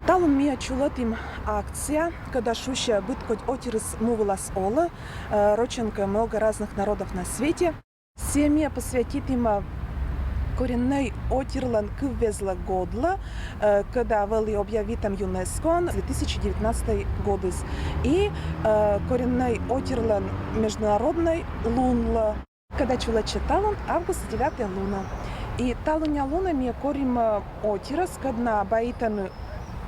Талон мия чулатим акция, когда шуща быткоть отирыс мувалас ола, роченка много разных народов на свете. Семья посвятит им коренной отирлан квезла годла, когда вели объявитам ЮНЕСКО 2019 году. И коренной отирлан международной лунла, когда чула читалон август 9 луна. И талуня луна мия корим отирас, когда баитан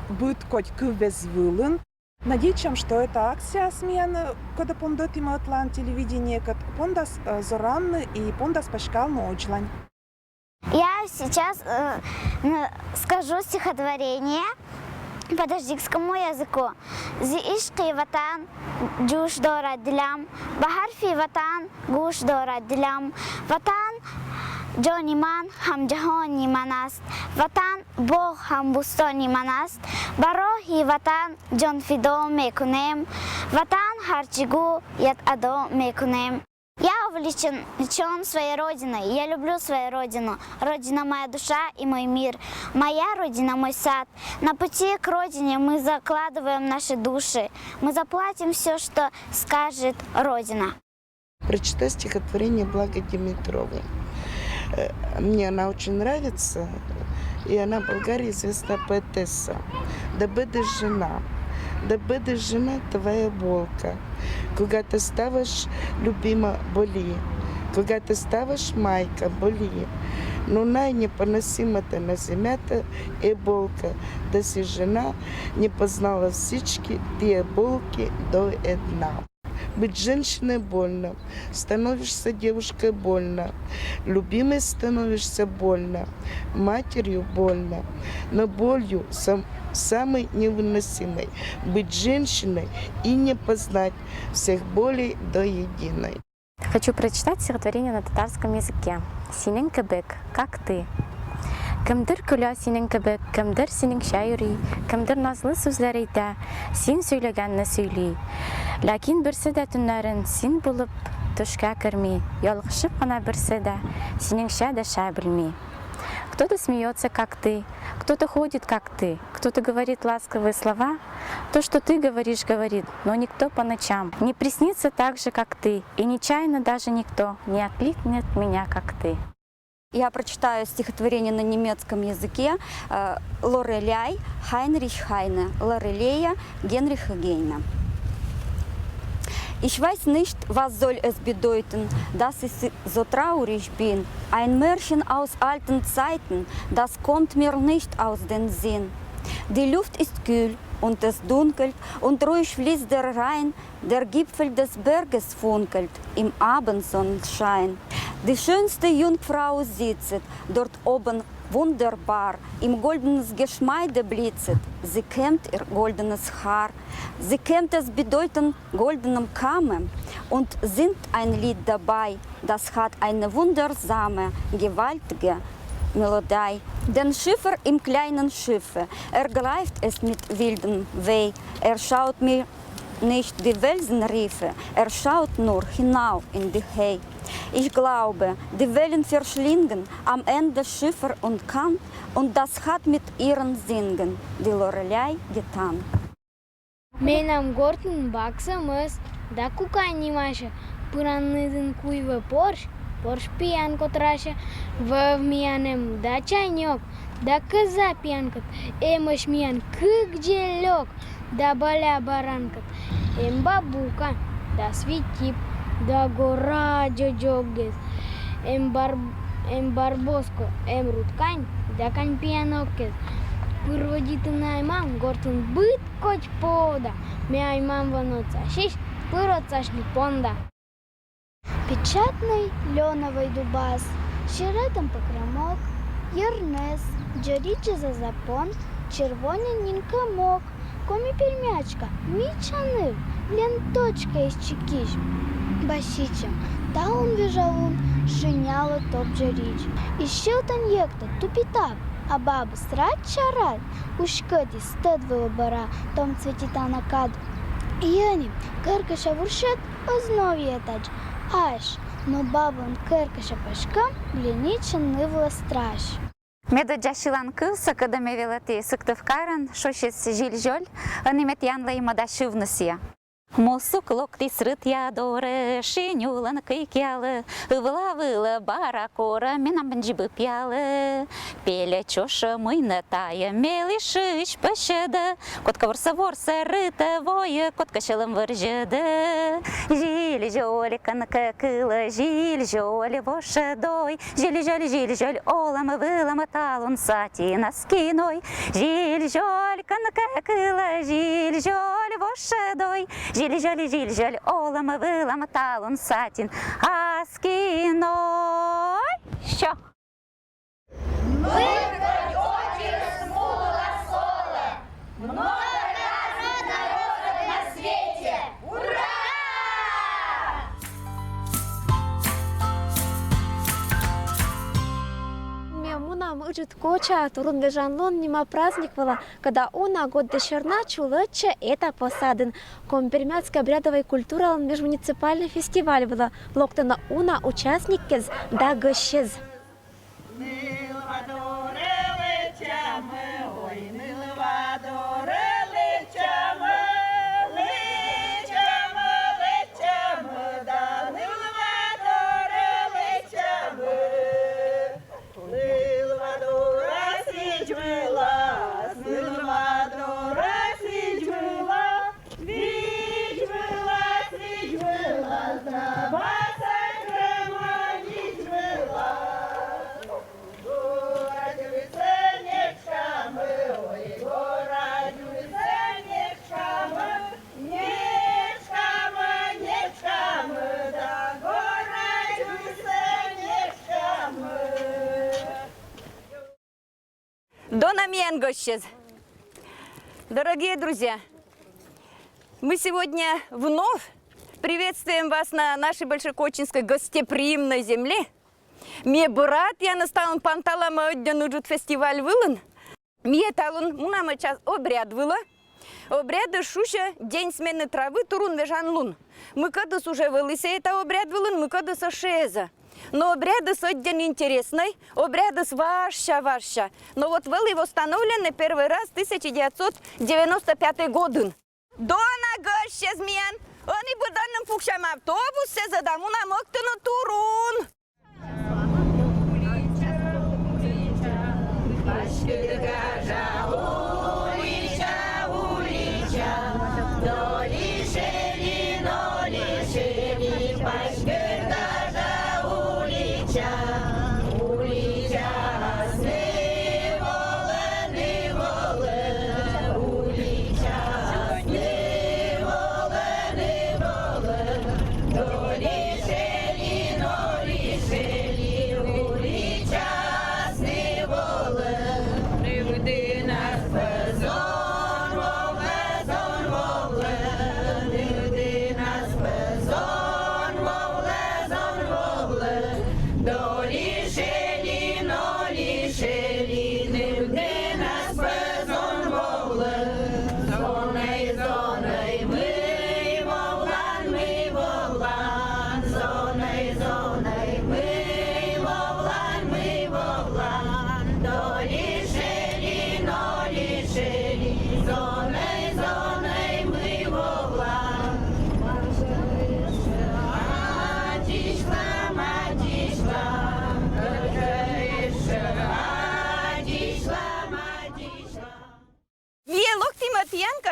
быткоть квезвылын. Надеюсь, что эта акция смена, когда пондот има атлант телевидение, как пондас зоранны и пондас пашкал ночлань. Я сейчас скажу стихотворение по таджикскому языку. Зи ишки ватан джуш дора дилям, бахарфи ватан гуш дора дилям, ватан Джониман хам джахони манаст, ватан бог хам бустони манаст, барохи ватан джон фидо мекунем, ватан харчигу яд адо мекунем. Я увлечен своей родиной, я люблю свою родину. Родина моя душа и мой мир, моя родина мой сад. На пути к родине мы закладываем наши души, мы заплатим все, что скажет родина. Прочитай стихотворение Благо Димитровой. Мне она очень нравится, и она в Болгарии известная поэтесса. Да будешь жена твоя волка, когда ты ставишь любима боли, когда ты ставишь майка боли, но непоносима-то на земята и болка, да си жена не познала всечки те болки до дна. Быть женщиной больно, становишься девушкой больно, любимой становишься больно, матерью больно, но болью самой невыносимой быть женщиной и не познать всех болей до единой. Хочу прочитать стихотворение на татарском языке. Синен кебек, как ты. Кемдер күлә синең кебек, кемдер синең шаири, кемдер назлы сүзләр әйтә, син сөйләгәнне сөйли. Ләкин берсе дә төннәрен син булып төшкә керми, ялгышып кына берсе дә синеңчә дәшә белми. Кто-то смеется, как ты, кто-то ходит, как ты, кто-то говорит ласковые слова. То, что ты говоришь, говорит, но никто по ночам не приснится так же, как ты, и нечаянно даже никто не окликнет меня, как ты. Я прочитаю стихотворение на немецком языке Лореляй Хайнрих Хайне, Лорелея Генриха Гейна. Ich weiß nicht, was soll es bedeuten, dass ich so traurig bin. Ein Märchen aus alten Zeiten, das kommt mir nicht aus dem Sinn. Die Luft ist kühl und es dunkelt und ruhig fließt der Rhein. Der Gipfel des Berges funkelt im Abendsonnenschein. Die schönste Jungfrau sitzt dort oben wunderbar, im goldenes Geschmeide blitzet. Sie kämmt ihr goldenes Haar. Sie kämmt es bedeutend goldenem Kamme und singt ein Lied dabei. Das hat eine wundersame, gewaltige Melodie. Den Schiffer im kleinen Schiffe, greift es mit wildem Weh. Schaut mir nicht die Felsenriffe, schaut nur hinauf in die Hei. Ich glaube, die Wellen verschlingen am Ende Schiffer und Kant, und das hat mit ihren Singen die Lorelei getan. Менам гортен баксамыз, да кукани маша, пыранныдын куйвы порш пиянко траща, вмиянем да чайнёк, да коза пьянкат, эмыш миян кык желёк, да баля баранкат, бабука, да светип, да гора джоджогез, барбоско, руткань, да кань пьянокез. Пырводитын аймам гортын быт коч пода, ме аймам ваноца шиш, пыроцашни понда. Печатный леновый дубас, щеретом покромок, єрнес, джоріче за запон, червоненінька мок, комі пельмячка, мічанив, ленточка із чекіш, басічем, та он віжавун, шиняло топ джоріч. І ще там єкта тупітав, а бабу срать-чарать, у шкоді стедвило бара, том цвітіта на каду. Єнім, керкаша вуршет, ознов єтач, аж, но бабон керкаша пашкам, глінічен нивла страш. Медоджашилан кыл сакадаме велати сыктывкаран шошес жиль-жоль, анимет янла и мадашивнасия. Мосук локти срыт ядоры, шинюлан кыкялы, выла баракора, минам бенджибы пьялы. Пеле чоша мыйна тая, мели шиш пощады, котка ворса рыта воя, котка шелым выржады. Жиль-жоль канка кыла, жиль-жоль вошадой, жиль-жоль олам вылам талун сати на скиной. Жиль-жоль канка кыла, жиль-жоль вошадой, жиль-жоль олам вылам талун сатин а скиной. Що? Мунам ыжит коча, турун вежанлон нима праздник была, когда уна год дешерна чулыча это посадын. Компермятская обрядовая культура межмуниципальный фестиваль была. Локтана уна участник кез да гощез. Дорогие друзья, мы сегодня вновь приветствуем вас на нашей Большекочинской гостеприимной земле. Мне брат, я настал панталам однажды фестиваль вылын. Мне талун мунама час обряд выла. Обряды шуша день смены травы турун вежан лун. Мы кадыс уже вылысе это обряд вылын, мы кадыс шеза. Но обряды один интересный, обряды ваша. Но вот были восстановлены первый раз в 1995 году. Дона гоща змеян, они будут нам пукшам автобусе задаму на моктану турун.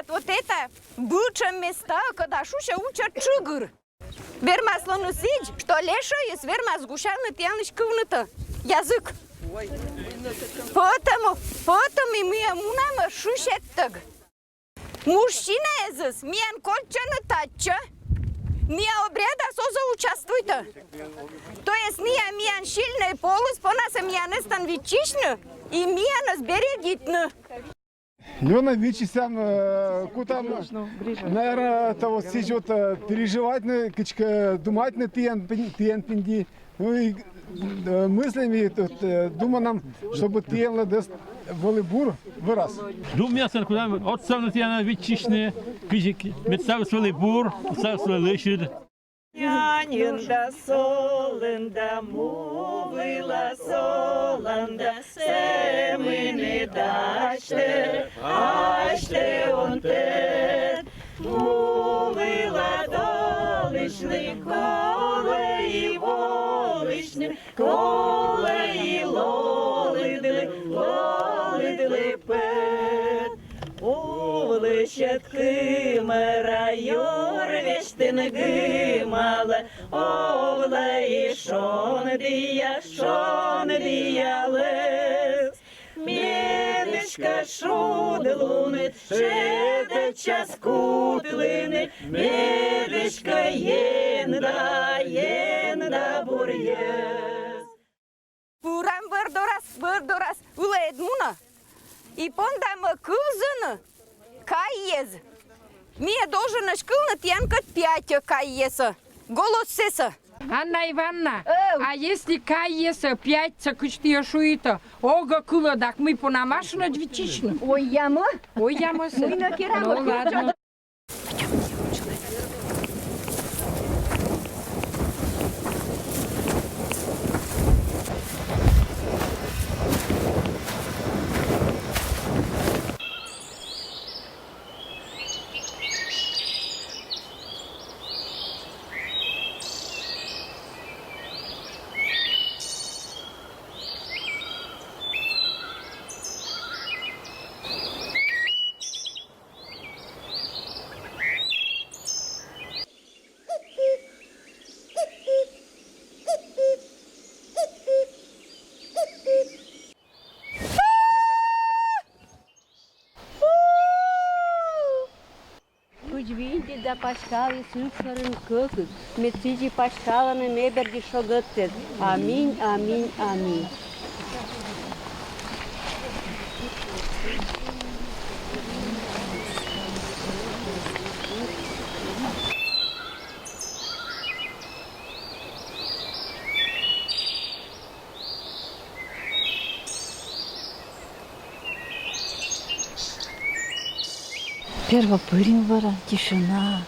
Вот это бычье места, когда шуша учат чугур. Вермас лону сидь, что лешо есть вермас гушаны тянышковны-то язык. Потому и мы мунама шушеттаг. Мужчина эзыс, миян кольчаны татча, мия обряда соза участвуйта. То есть миян щильный полос, по нас миян эстан вичишны, и миян сберегитны. Лена Вичисян, кутам, наверное, того сейчас переживать, думать на тиен пинди, ну и мыслями думаю нам, чтобы тиен ладес волейбур вырос. Думаю, что куда от самого тиена Вичишны, кижик, медсавс волейбур, медсавс волейшид. Нянінда соленда, мовила соланда, се ми не дачте, ачте он те. Мовила доличний, колеї воличний, колеї лолидили пет. Овлещетки мера йорвештин гимала, овлаї шон дия лес. Медичка шудлуни, шедеча скутлини, медичка єнда бур'єс. Бурам бърдорас, ула едмуна. И пондам кузена кайез. Мие должен шкылна тянка 5 кайеса. Голосеса. Анна Ивановна, а если кайеса 5 цакучтия шуита, ога куладак мы по намашна двичишна? Ой, яма? Ой, яма се. Мы на кераму. Ну ладно. Vinte da Pascal e Sülferen Kökes, mit Sigi Pascalene Neber die Schogöttes. Amin, amin, amin. Первопырин вара, тишина,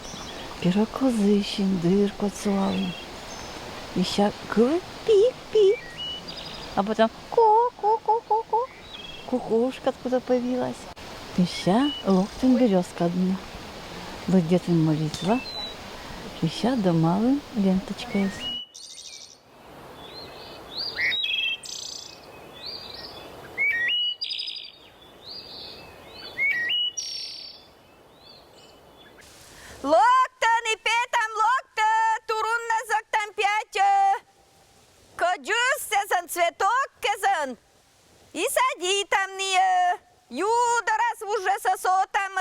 пирокозыщин, дыр коцуалым. И ща пик-пик, а потом ко-ко-ко-ко-ко. Кукушка откуда появилась. И ща локтем березка одна. Где-то молитва. И ща да малым ленточка есть. Локтан и петам локта, турунна зоктам 5. Кодюс сезон цветок кезен. И сади там не. Юда раз уже сосотам.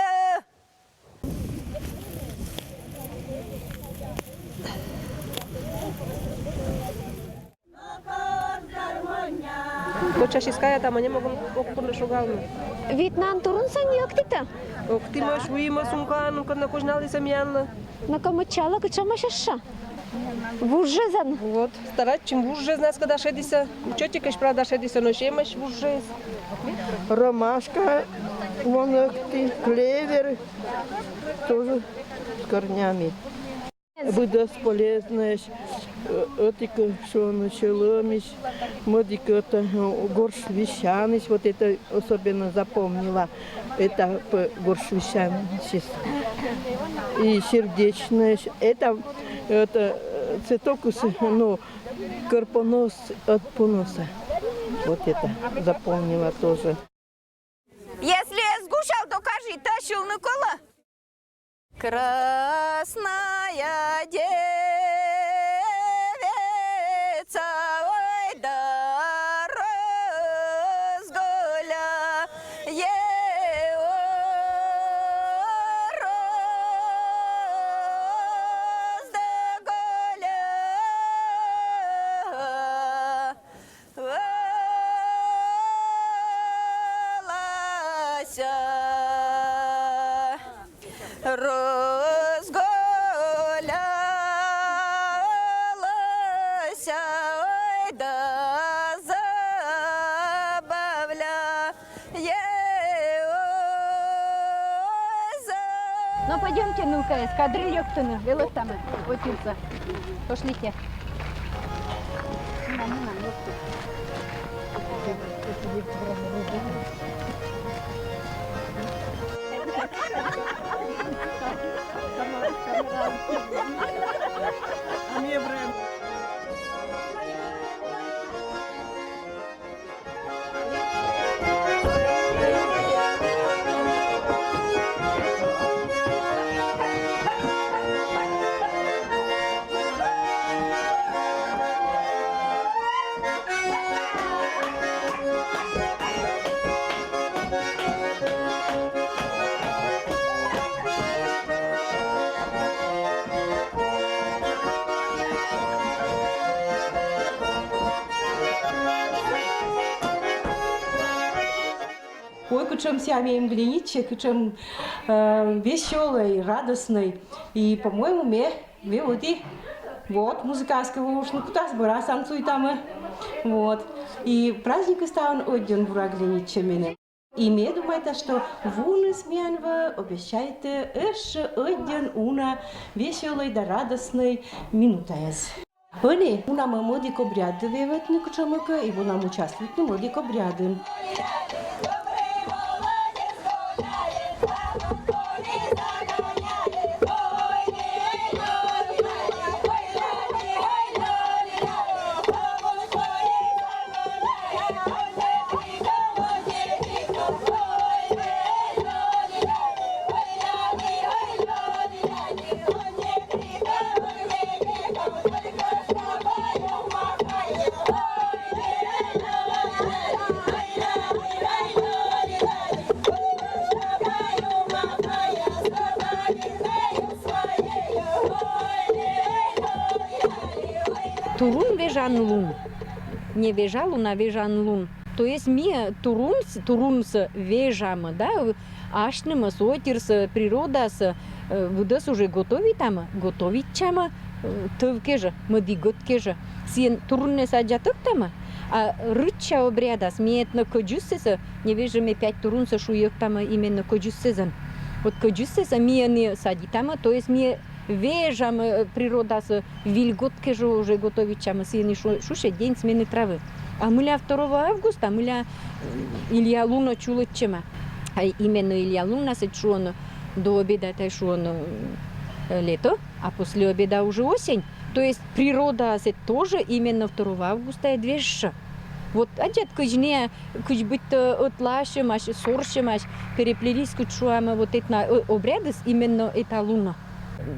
Почаш иская там, они могут около шугалны. Витнан турун сани актита. Октима шуима сумкану, когда кожнали самьянна. На камачала качама шаша. Вужезан. Вот, старать чем вужез нас когда шедися. Учетикаш правда шедися, но шемаш вужез. Ромашка, вон клевер, тоже с корнями. Будет полезная, отика, что началомись, модика, это горшвищаность, вот это особенно запомнила, это горшвищаность. И сердечная, это цветок, ну, карпонос от поноса. Вот это запомнила тоже. Если сгущал, то кажи, тащил на кола. Красная девица, ой, да разгуля, разгулялася, ой, да забавляє, ой, Ну, пойдемте, ну-ка, эскадриль ёктыны, велотамы, отюрса. Пошлите. Ой, кучем сямеем глиниче, кучем веселый, радостный. И, по-моему, мы вот, музыкальского ушла куда сбора, танцуй там. Вот. И праздник стал один бура глиниче меня. И мне думаю, что вуны сменва обещает еще один уна веселый да радостный минута. Они у нас модик обряды вевет на кучамака, и у нас участвуют на модик обряды. Турун вежан лун. Не вежа лун, а вежан лун. То есть мы турунс вежам, да, ашнем, сотирс, природа, выдас уже готовить там, готовить чама, тывкежа, мадиготкежа. Сен турунне саджаток там, а рыча обряда, смеет на коджуссеса, не вежа мы 5 турунса шуек там именно коджуссезан. Вот коджуссеса мы не сади там, то есть мы вежам природа с вильготке же уже готовить чама синий шуше день смены травы. А мы 2 августа мы Илья Луна чула чема. А именно Илья Луна се чула до обеда это шула лето, а после обеда уже осень. То есть природа се тоже именно 2 августа движется. Вот отец кujne kuj быть отлашем, аж соршем, аж переплелись кучуама вот это обряды именно это луна.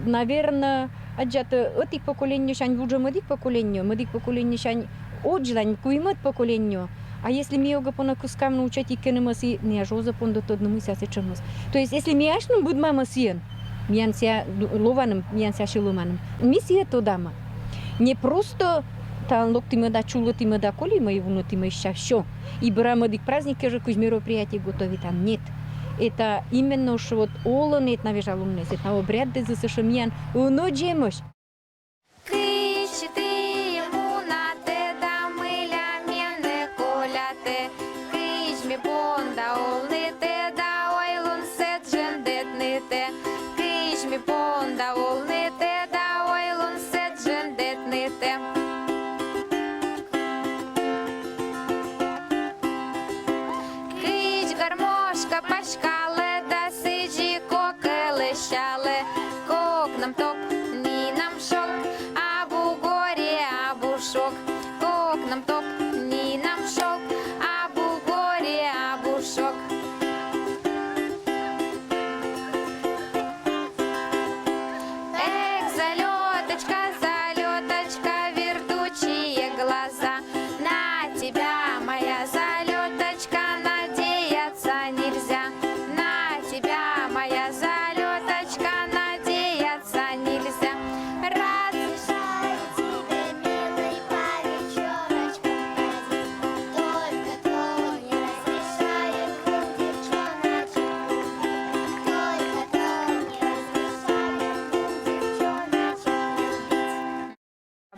Наверное, аджата этих поколений шань уже модик поколений шань отжлань куимат поколению. А если мы его по накускам научать и кенемаси, не ажоза пондот одному сясе чемус. То есть если мы ашну буд мамасиен, мянся лованым, мянся шилуманым, миссия то дама. Не просто там локтима да чулотима да коли мы его нотима еще. И брамадик праздники же куж мероприятия готовить там нет. Это именно что вот олонет на вежалумнес, это обряды за сашамьян, уно джемош.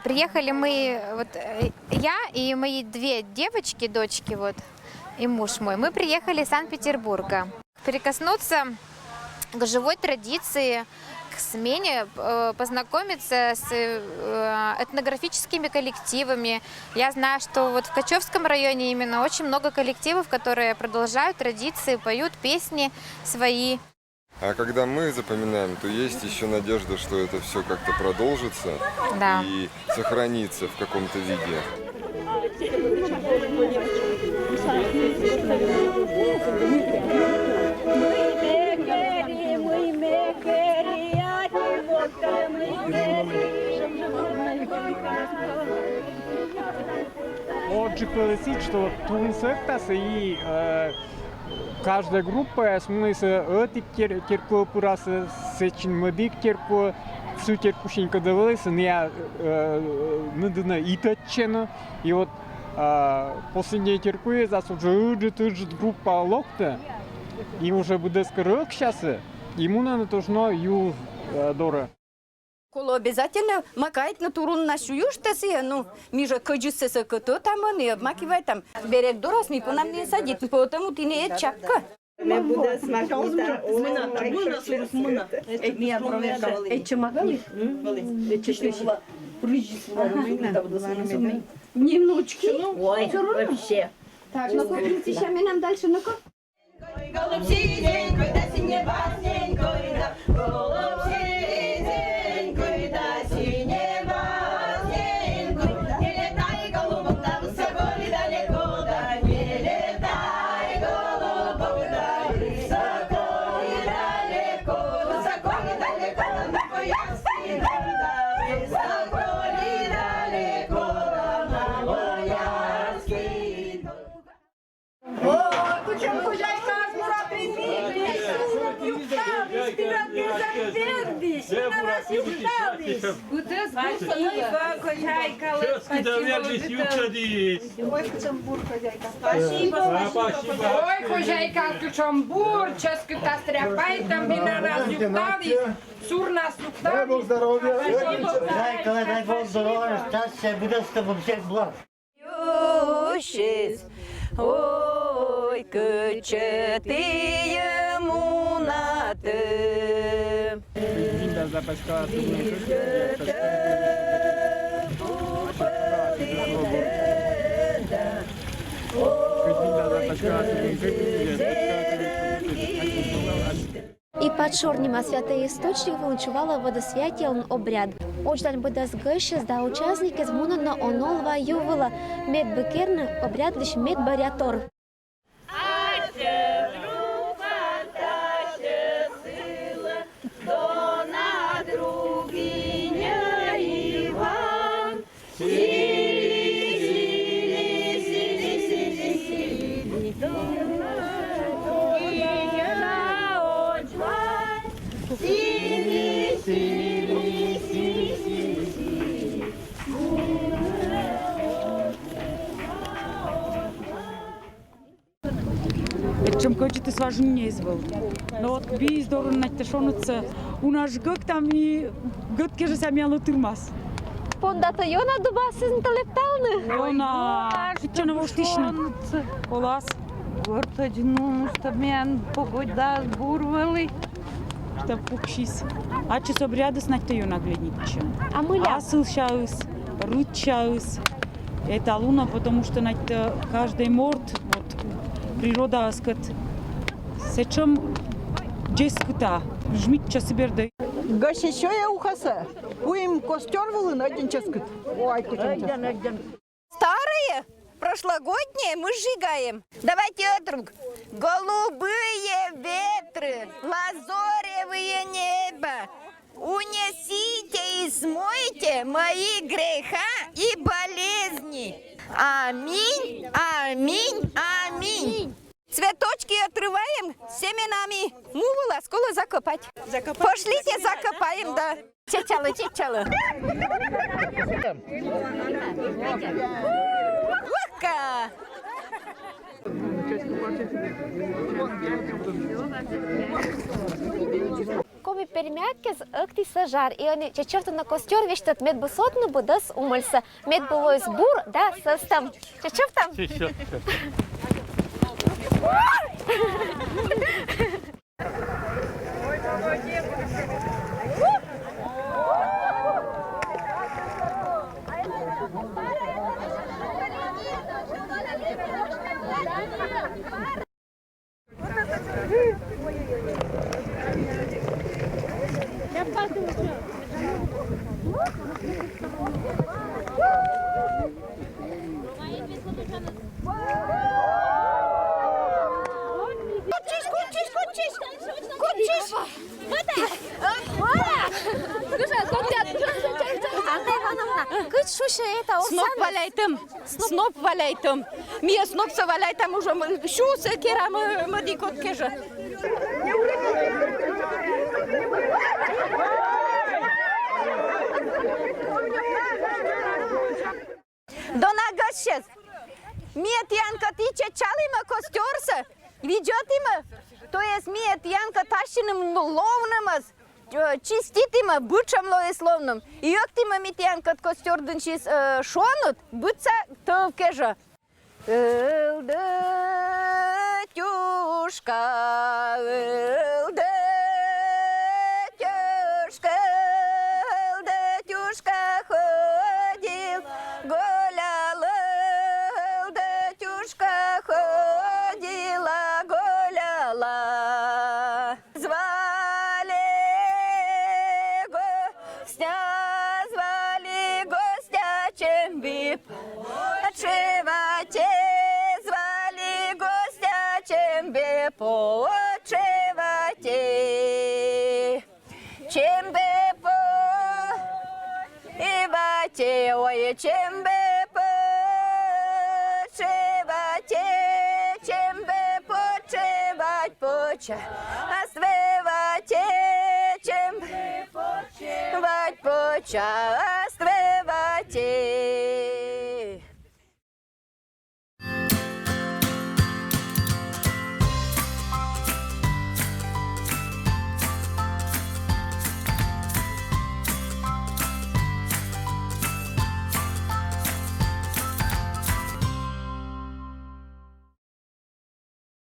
Приехали мы, вот я и мои 2 девочки, дочки, вот, и муж мой. Мы приехали из Санкт-Петербурга. Прикоснуться к живой традиции, к смене, познакомиться с этнографическими коллективами. Я знаю, что вот в Качевском районе именно очень много коллективов, которые продолжают традиции, поют песни свои. А когда мы запоминаем, то есть еще надежда, что это все как-то продолжится и сохранится в каком-то виде. Отже, классического тунсектаса и каждая группа смысл этих терко пурасы сечин модик терко всю теркушенька давалися не надо итачено и вот последние теркуи зас уже уджит группа локта и уже будет скорок сейчас ему надо должно ю дора. Коло обязательно макает на турун нашу юштасы, ну, мижа каджусы кто там он и обмакивает там. Берег дорос ми по нам не садит, потому ты не чапка. Не буде смакіта. Ні внучки. Ой, вообще. Так, ну купите ще ми нам дальше, ну-ка. Голубсіненько, да синєбасненько, голубсіненько, да синєбасненько, не летай, голубок, да высоко ли далеко, да не летай, голубок, да высоко ли далеко, высоко ли далеко, на Боярский дом, да высоко ли далеко, на Боярский дом. О, tu ce hujaica zbura prin Biblie, iubtavis, piratizat verdis, naras iubtavis. Puteți să nu-i vă hujaica, Ой, Кучамбур, хозяйка. Ой, хозяйка, Кучамбур, час câta streapai, там vine naras iubtavis, sur nas iubtavis. Дай Бог здоровья. Хозяйка, дай Бог здоровья, счастья, будет с тобой всех благ. Юшис, ой, кычетые мунаты. І під Чорніма святий істочник вилучувала водосвятілен обряд. Очдань буде згище, зда учасники змунено онолва ювила медбекерне обряд лиш медбарятор. Чем хочете сважнее извол. Но вот би здорово натешонуться. У нас гок там и год кеже самяло турмас. Пондата йона дубаси інтелектуальне. Йона, що не воштишне. Олас. Гортадину, стамен, погода, бурвали. Та пукшис. А че собряды знать-то йона глядниче. А мы ля. Асыл шаус, рут шаус. Это луна, потому что на каждый морд, вот, природа, сказать, сечем джескута, жмить часыберды. Гаси що я ухаса? Уим костер волын один часкут. Ой, Старые, прошлогодние мы сжигаем. Давайте друг. Голубые ветры, лазоревые небо, унесите и смойте мои греха и болезни. Аминь, аминь, аминь. Цветочки отрываем семенами. Мувала, скоро закопать. Пошлите, закопаем, да. Чечало, чечало. Лака. Коми пермятки з акти сажар, і вони чечовто на костер вещтат медбусотну будас умольса. Мед було збур, да, состав. Чечов там? Сноп валяйтым. Мия снопса валяйтам уже шусы кера мы дикот кежа. До нагашес. Мия тянка тича чалима костёрса. Видят има. То есть мия тянка тащиным ловным чиститима бучам лоесловным. И ёктима митянка костёрдын чиз шонут, бутса товкежа. Тюшка, тюшка ходил, гулял, тюшка ходила, гуляла. Звали гостя, чем бы почевать. Звали гостя, чем бы почевать. Чем бы почевать, ой, чем бы почевать, чем бы почевать, почевать, чем бы почевать, почевать.